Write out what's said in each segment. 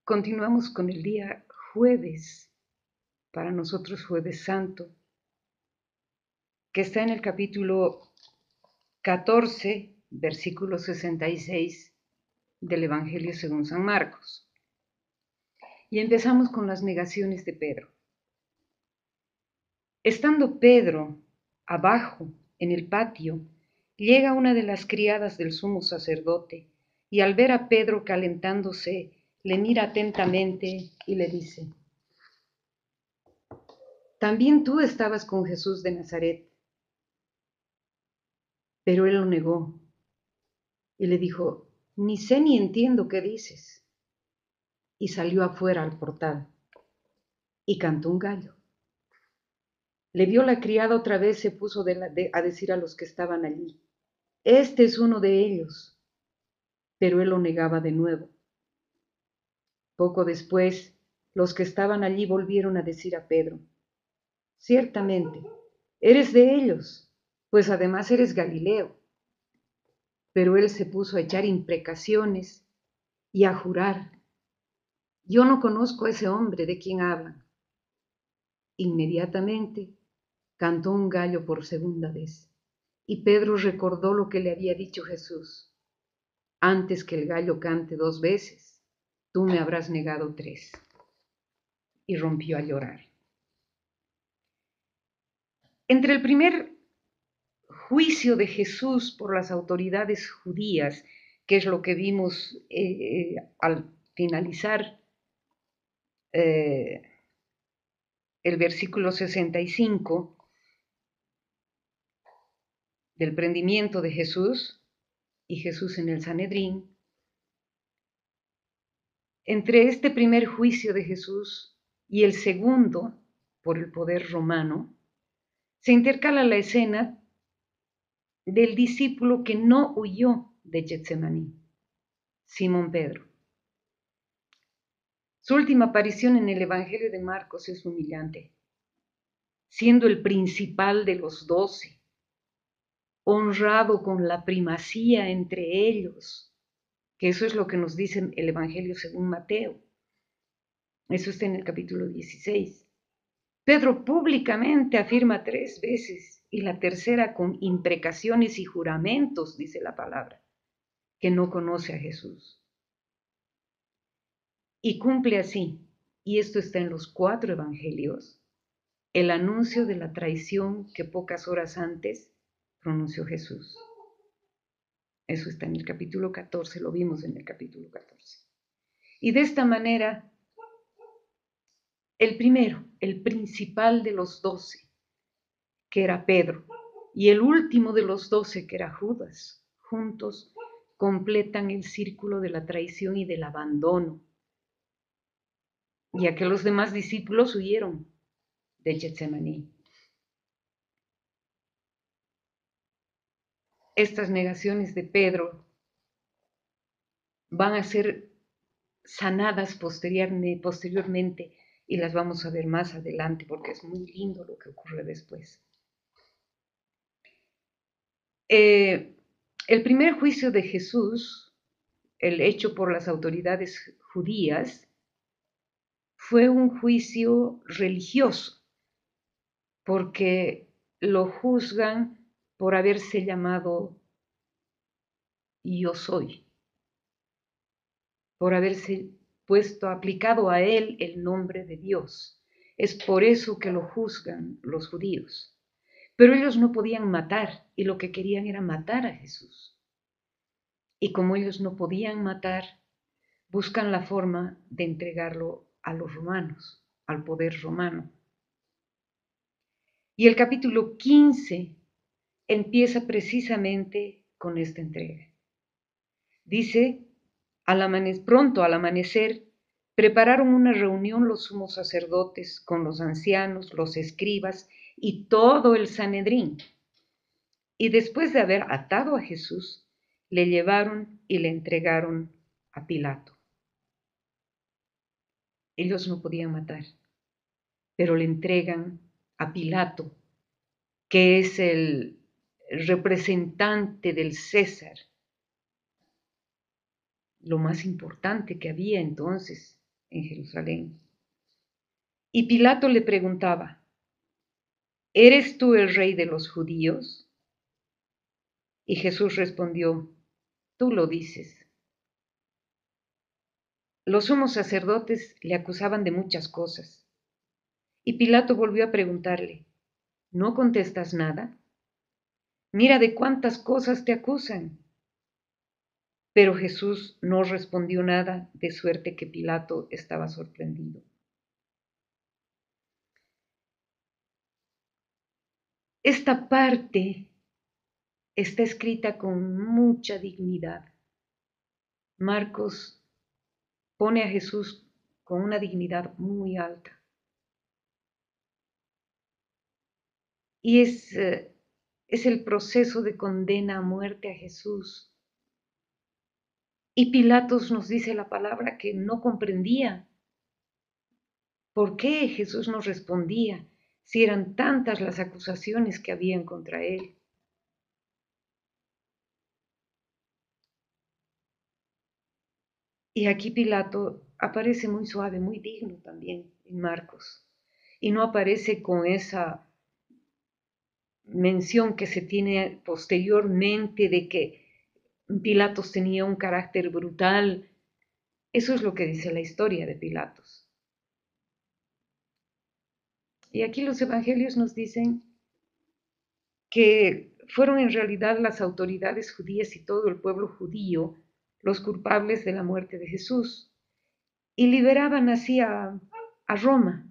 Continuamos con el día jueves, para nosotros Jueves Santo, que está en el capítulo 14, versículo 66 del Evangelio según San Marcos. Y empezamos con las negaciones de Pedro. Estando Pedro abajo en el patio, llega una de las criadas del sumo sacerdote y al ver a Pedro calentándose, le mira atentamente y le dice: «También tú estabas con Jesús de Nazaret». Pero él lo negó y le dijo: «Ni sé ni entiendo qué dices». Y salió afuera al portal y cantó un gallo. Le vio la criada otra vez, se puso a decir a los que estaban allí: «Este es uno de ellos». Pero él lo negaba de nuevo. Poco después, los que estaban allí volvieron a decir a Pedro: «Ciertamente, eres de ellos, pues además eres Galileo». Pero él se puso a echar imprecaciones y a jurar: «Yo no conozco a ese hombre de quien hablan». Inmediatamente cantó un gallo por segunda vez, y Pedro recordó lo que le había dicho Jesús: «Antes que el gallo cante 2 veces, tú me habrás negado 3». Y rompió a llorar. Entre el primer juicio de Jesús por las autoridades judías, que es lo que vimos al finalizar el versículo 65, del prendimiento de Jesús y Jesús en el Sanedrín, entre este primer juicio de Jesús y el segundo, por el poder romano, se intercala la escena del discípulo que no huyó de Getsemaní, Simón Pedro. Su última aparición en el Evangelio de Marcos es humillante, siendo el principal de los 12, honrado con la primacía entre ellos, que eso es lo que nos dice el Evangelio según Mateo. Eso está en el capítulo 16. Pedro públicamente afirma 3 veces, y la tercera con imprecaciones y juramentos, dice la palabra, que no conoce a Jesús. Y cumple así, y esto está en los 4 evangelios, el anuncio de la traición que pocas horas antes pronunció Jesús. Eso está en el capítulo 14, lo vimos en el capítulo 14. Y de esta manera, el primero, el principal de los 12, que era Pedro, y el último de los 12, que era Judas, juntos completan el círculo de la traición y del abandono, ya que los demás discípulos huyeron de Getsemaní. Estas negaciones de Pedro van a ser sanadas posteriormente y las vamos a ver más adelante porque es muy lindo lo que ocurre después. El primer juicio de Jesús, el hecho por las autoridades judías, fue un juicio religioso, porque lo juzgan por haberse llamado Yo Soy, por haberse aplicado a él el nombre de Dios. Es por eso que lo juzgan los judíos. Pero ellos no podían matar, y lo que querían era matar a Jesús. Y como ellos no podían matar, buscan la forma de entregarlo a los romanos, al poder romano. Y el capítulo 15 empieza precisamente con esta entrega. Dice: pronto al amanecer, prepararon una reunión los sumos sacerdotes con los ancianos, los escribas y todo el Sanedrín. Y después de haber atado a Jesús, le llevaron y le entregaron a Pilato. Ellos no podían matar, pero le entregan a Pilato, que es el representante del César, lo más importante que había entonces en Jerusalén. Y Pilato le preguntaba, ¿eres tú el rey de los judíos? Y Jesús respondió, tú lo dices. Los sumos sacerdotes le acusaban de muchas cosas. Y Pilato volvió a preguntarle, ¿no contestas nada? Mira de cuántas cosas te acusan. Pero Jesús no respondió nada, de suerte que Pilato estaba sorprendido. Esta parte está escrita con mucha dignidad. Marcos pone a Jesús con una dignidad muy alta. Y es el proceso de condena a muerte a Jesús. Y Pilatos nos dice la palabra que no comprendía por qué Jesús no respondía si eran tantas las acusaciones que habían contra él. Y aquí Pilato aparece muy suave, muy digno también en Marcos. Y no aparece con esa mención que se tiene posteriormente de que Pilatos tenía un carácter brutal. Eso es lo que dice la historia de Pilatos. Y aquí los evangelios nos dicen que fueron en realidad las autoridades judías y todo el pueblo judío los culpables de la muerte de Jesús y liberaban así a Roma.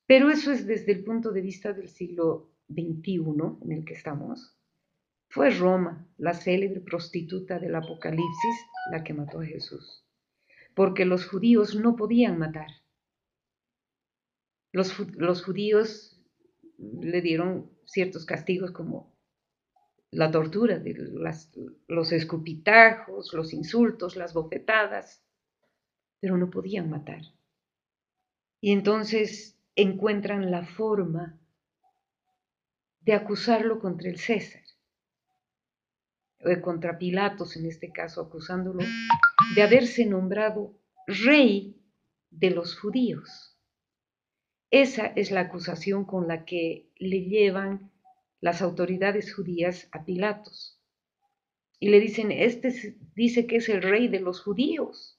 Pero eso es desde el punto de vista del siglo XXI en el que estamos. Fue Roma, la célebre prostituta del Apocalipsis, la que mató a Jesús, porque los judíos no podían matar. Los judíos le dieron ciertos castigos como la tortura, los escupitajos, los insultos, las bofetadas, pero no podían matar. Y entonces encuentran la forma de acusarlo contra el César, contra Pilatos en este caso, acusándolo de haberse nombrado rey de los judíos. Esa es la acusación con la que le llevan las autoridades judías a Pilatos. Y le dicen, dice que es el rey de los judíos.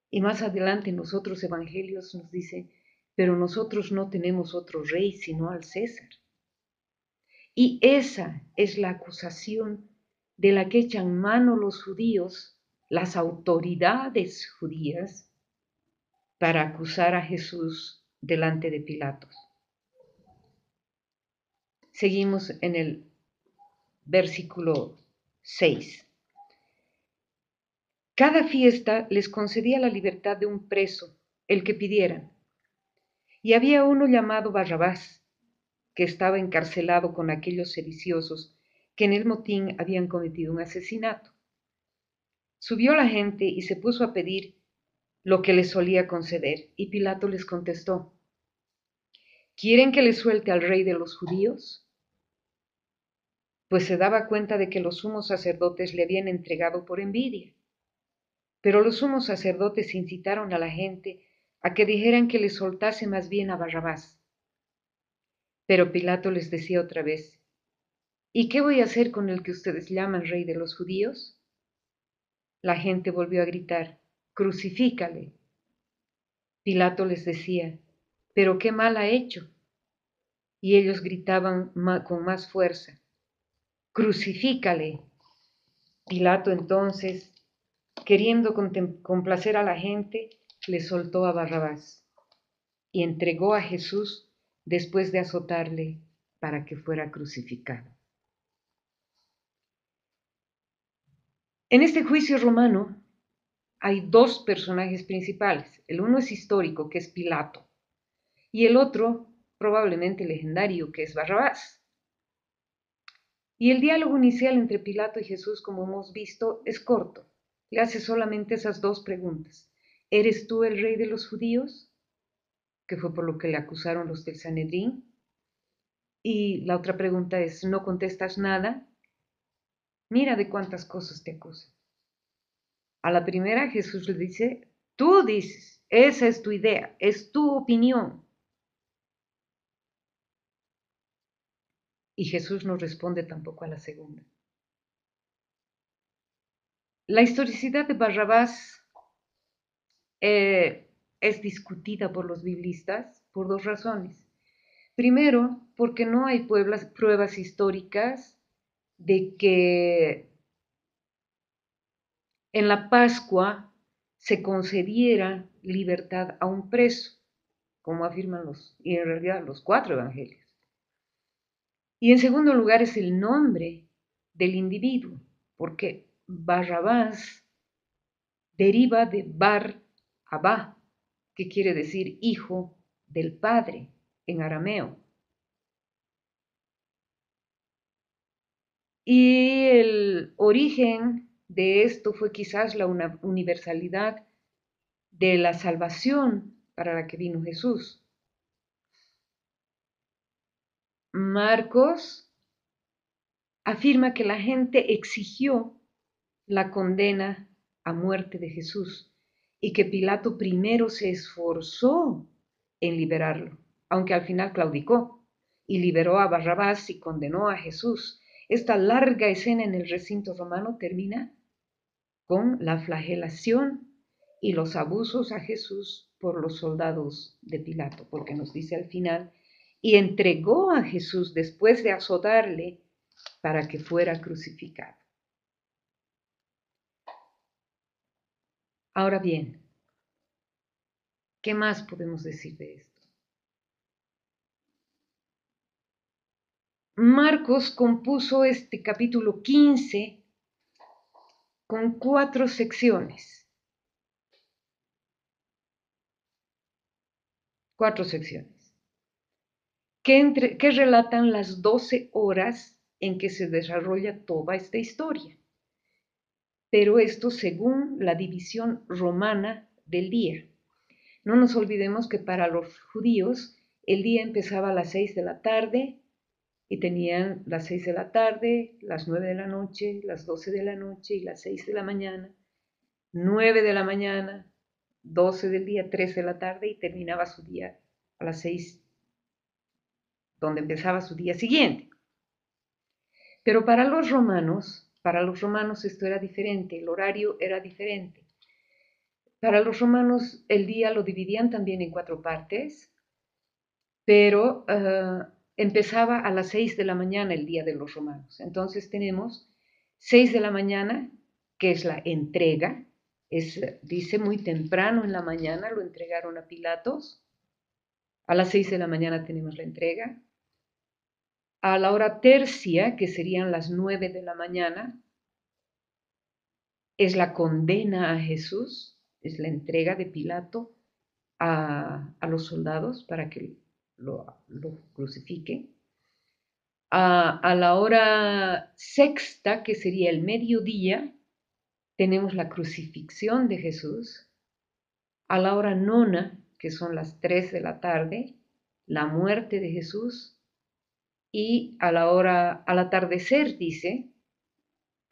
Y más adelante en los otros evangelios nos dice, pero nosotros no tenemos otro rey sino al César. Y esa es la acusación de la que echan mano los judíos, las autoridades judías, para acusar a Jesús delante de Pilatos. Seguimos en el versículo 6. Cada fiesta les concedía la libertad de un preso, el que pidieran. Y había uno llamado Barrabás, que estaba encarcelado con aquellos sediciosos que en el motín habían cometido un asesinato. Subió la gente y se puso a pedir lo que les solía conceder, y Pilato les contestó, ¿quieren que les suelte al rey de los judíos? Pues se daba cuenta de que los sumos sacerdotes le habían entregado por envidia. Pero los sumos sacerdotes incitaron a la gente a que dijeran que les soltase más bien a Barrabás. Pero Pilato les decía otra vez, ¿y qué voy a hacer con el que ustedes llaman rey de los judíos? La gente volvió a gritar, crucifícale. Pilato les decía, ¿pero qué mal ha hecho? Y ellos gritaban con más fuerza, crucifícale. Pilato entonces, queriendo complacer a la gente, le soltó a Barrabás y entregó a Jesús después de azotarle para que fuera crucificado. En este juicio romano hay dos personajes principales. El uno es histórico, que es Pilato, y el otro, probablemente legendario, que es Barrabás. Y el diálogo inicial entre Pilato y Jesús, como hemos visto, es corto. Le hace solamente esas dos preguntas. ¿Eres tú el rey de los judíos? Que fue por lo que le acusaron los del Sanedrín. Y la otra pregunta es, ¿no contestas nada? Mira de cuántas cosas te acusan. A la primera Jesús le dice, Tú dices, esa es tu idea, es tu opinión. Y Jesús no responde tampoco a la segunda. La historicidad de Barrabás es discutida por los biblistas por dos razones. Primero, porque no hay pruebas históricas de que en la Pascua se concediera libertad a un preso, como afirman y en realidad los cuatro evangelios. Y en segundo lugar es el nombre del individuo, porque Barrabás deriva de Bar Abba, que quiere decir hijo del padre en arameo. Y el origen de esto fue quizás la universalidad de la salvación para la que vino Jesús. Marcos afirma que la gente exigió la condena a muerte de Jesús y que Pilato primero se esforzó en liberarlo, aunque al final claudicó y liberó a Barrabás y condenó a Jesús. Esta larga escena en el recinto romano termina con la flagelación y los abusos a Jesús por los soldados de Pilato, porque nos dice al final, y entregó a Jesús después de azotarle para que fuera crucificado. Ahora bien, ¿qué más podemos decir de esto? Marcos compuso este capítulo 15 con 4 secciones. 4 secciones. Que relatan las 12 horas en que se desarrolla toda esta historia. Pero esto según la división romana del día. No nos olvidemos que para los judíos el día empezaba a las 6 de la tarde y tenían las 6 de la tarde, las 9 de la noche, las 12 de la noche y las 6 de la mañana, 9 de la mañana, 12 del día, 3 de la tarde y terminaba su día a las 6, donde empezaba su día siguiente. Pero para los romanos esto era diferente, el horario era diferente. Para los romanos el día lo dividían también en 4 partes, pero empezaba a las 6 de la mañana el día de los romanos. Entonces tenemos 6 de la mañana, que es la entrega, dice muy temprano en la mañana lo entregaron a Pilatos. A las 6 de la mañana tenemos la entrega. A la hora tercia, que serían las 9 de la mañana, es la condena a Jesús, es la entrega de Pilato a los soldados para que lo crucifiquen. A la hora sexta, que sería el mediodía, tenemos la crucifixión de Jesús. A la hora nona, que son las 3 de la tarde, la muerte de Jesús. Y al atardecer, dice,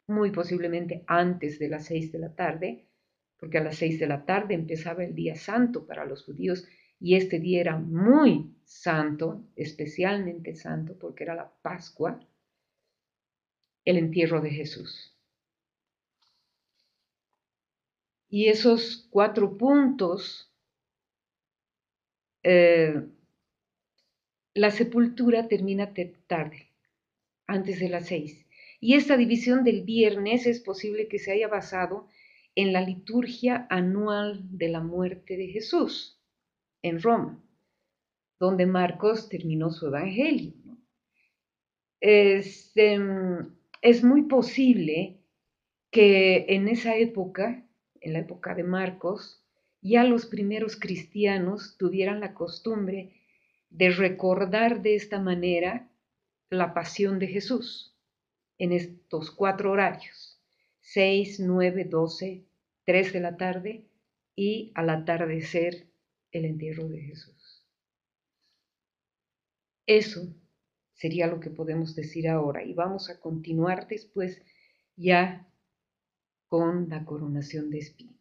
muy posiblemente antes de las 6 de la tarde, porque a las 6 de la tarde empezaba el día santo para los judíos y este día era muy santo, especialmente santo porque era la Pascua, el entierro de Jesús. Y esos 4 puntos, la sepultura termina tarde, antes de las 6. Y esta división del viernes es posible que se haya basado en la liturgia anual de la muerte de Jesús en Roma, donde Marcos terminó su evangelio, ¿no? Es muy posible que en esa época, en la época de Marcos, ya los primeros cristianos tuvieran la costumbre de recordar de esta manera la pasión de Jesús en estos 4 horarios, 6, 9, 12, 3 de la tarde y al atardecer el entierro de Jesús. Eso sería lo que podemos decir ahora y vamos a continuar después ya con la coronación de espinas.